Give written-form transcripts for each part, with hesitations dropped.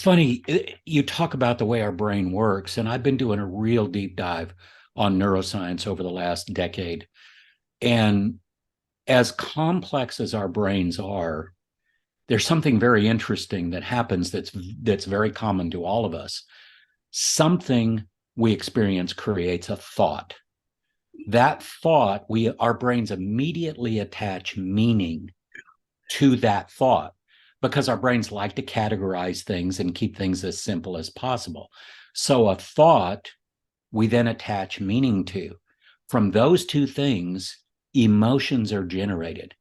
funny, you talk about the way our brain works, and I've been doing a real deep dive on neuroscience over the last decade. And as complex as our brains are, there's something very interesting that happens that's very common to all of us. Something we experience creates a thought. That thought, our brains immediately attach meaning to that thought because our brains like to categorize things and keep things as simple as possible. So a thought we then attach meaning to. From those two things, emotions are generated.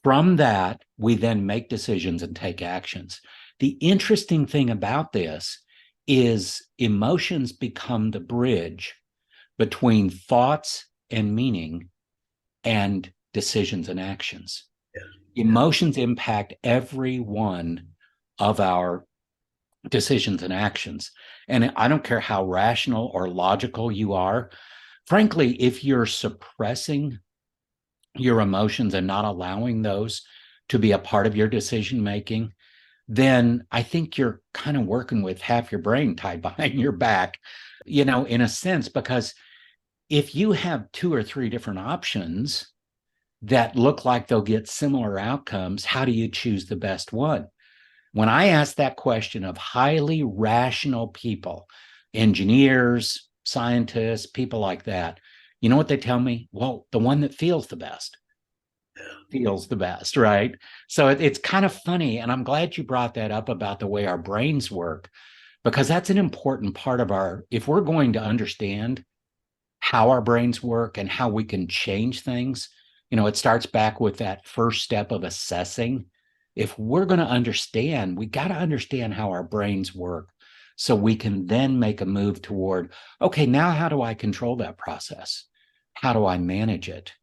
From that, we then make decisions and take actions. The interesting thing about this is emotions become the bridge between thoughts and meaning and decisions and actions. Emotions impact every one of our decisions and actions. And I don't care how rational or logical you are. Frankly, if you're suppressing your emotions and not allowing those to be a part of your decision making, then I think you're kind of working with half your brain tied behind your back, in a sense, because if you have two or three different options that look like they'll get similar outcomes, how do you choose the best one? When I ask that question of highly rational people, engineers, scientists, people like that, you know what they tell me? Well, the one that feels the best, right? So it's kind of funny. And I'm glad you brought that up about the way our brains work, because that's an important part of if we're going to understand how our brains work and how we can change things, it starts back with that first step of assessing. If we're going to understand, we got to understand how our brains work so we can then make a move toward, okay, now how do I control that process? How do I manage it?